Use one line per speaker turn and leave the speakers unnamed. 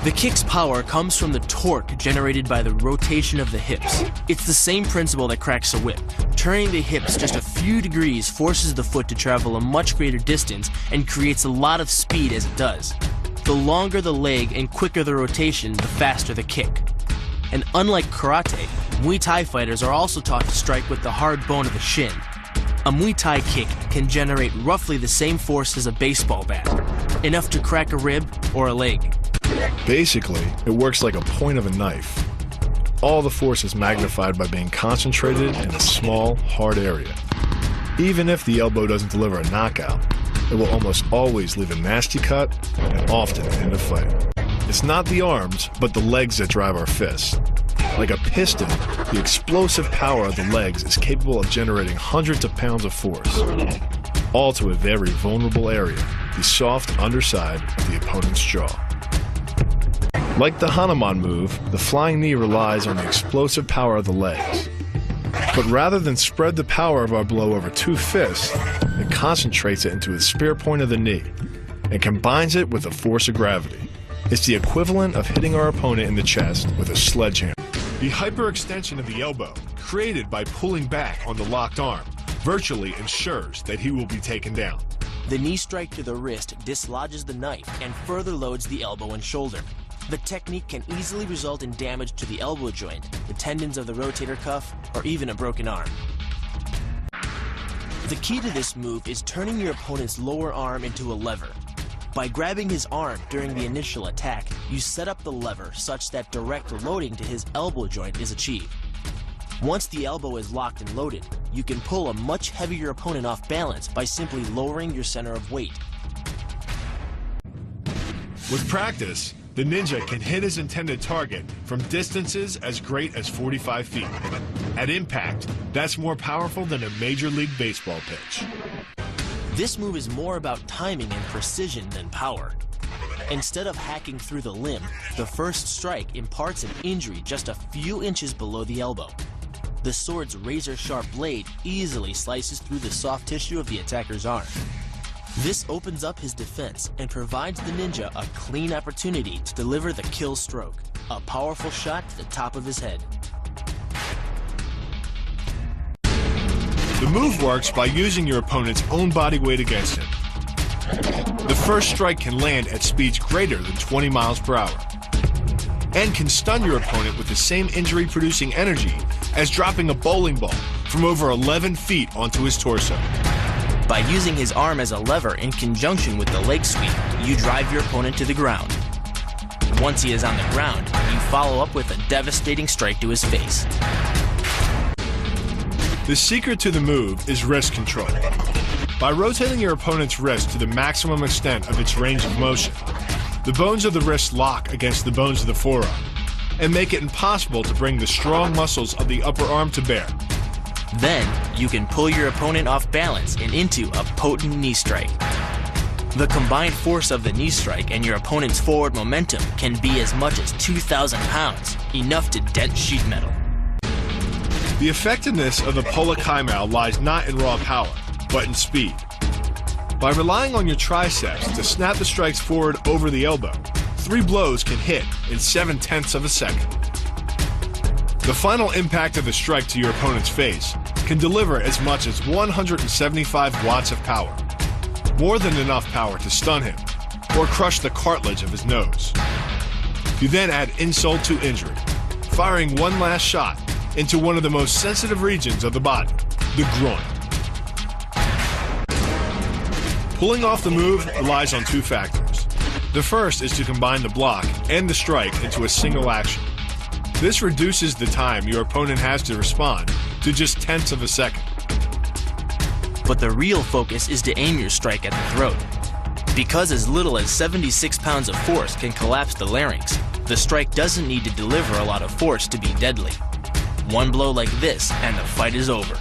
The kick's power comes from the torque generated by the rotation of the hips. It's the same principle that cracks a whip. Turning the hips just a few degrees forces the foot to travel a much greater distance and creates a lot of speed as it does. The longer the leg and quicker the rotation, the faster the kick. And unlike karate, Muay Thai fighters are also taught to strike with the hard bone of the shin. A Muay Thai kick can generate roughly the same force as a baseball bat, enough to crack a rib or a leg.
Basically, it works like a point of a knife. All the force is magnified by being concentrated in a small, hard area. Even if the elbow doesn't deliver a knockout, it will almost always leave a nasty cut and often end a fight. It's not the arms, but the legs that drive our fists. Like a piston, the explosive power of the legs is capable of generating hundreds of pounds of force, all to a very vulnerable area, the soft underside of the opponent's jaw. Like the Hanuman move, the flying knee relies on the explosive power of the legs. But rather than spread the power of our blow over two fists, it concentrates it into the spear point of the knee and combines it with the force of gravity. It's the equivalent of hitting our opponent in the chest with a sledgehammer. The hyperextension of the elbow, created by pulling back on the locked arm, virtually ensures that he will be taken down.
The knee strike to the wrist dislodges the knife and further loads the elbow and shoulder. The technique can easily result in damage to the elbow joint, the tendons of the rotator cuff, or even a broken arm. The key to this move is turning your opponent's lower arm into a lever. By grabbing his arm during the initial attack, you set up the lever such that direct loading to his elbow joint is achieved. Once the elbow is locked and loaded, you can pull a much heavier opponent off balance by simply lowering your center of weight.
With practice, the ninja can hit his intended target from distances as great as 45 feet. At impact, that's more powerful than a Major League Baseball pitch.
This move is more about timing and precision than power. Instead of hacking through the limb, the first strike imparts an injury just a few inches below the elbow. The sword's razor-sharp blade easily slices through the soft tissue of the attacker's arm. This opens up his defense and provides the ninja a clean opportunity to deliver the kill stroke, a powerful shot to the top of his head.
The move works by using your opponent's own body weight against him. The first strike can land at speeds greater than 20 miles per hour and can stun your opponent with the same injury-producing energy as dropping a bowling ball from over 11 feet onto his torso.
By using his arm as a lever in conjunction with the leg sweep, you drive your opponent to the ground. Once he is on the ground, you follow up with a devastating strike to his face.
The secret to the move is wrist control. By rotating your opponent's wrist to the maximum extent of its range of motion, the bones of the wrist lock against the bones of the forearm and make it impossible to bring the strong muscles of the upper arm to bear.
Then, you can pull your opponent off balance and into a potent knee strike. The combined force of the knee strike and your opponent's forward momentum can be as much as 2,000 pounds, enough to dent sheet metal.
The effectiveness of the Pola Kaimao lies not in raw power, but in speed. By relying on your triceps to snap the strikes forward over the elbow, 3 blows can hit in 7/10 of a second. The final impact of the strike to your opponent's face can deliver as much as 175 watts of power, more than enough power to stun him or crush the cartilage of his nose. You then add insult to injury, firing one last shot into one of the most sensitive regions of the body, the groin. Pulling off the move relies on 2 factors. The first is to combine the block and the strike into a single action. This reduces the time your opponent has to respond to just 10ths of a second.
But the real focus is to aim your strike at the throat. Because as little as 76 pounds of force can collapse the larynx, the strike doesn't need to deliver a lot of force to be deadly. One blow like this and the fight is over.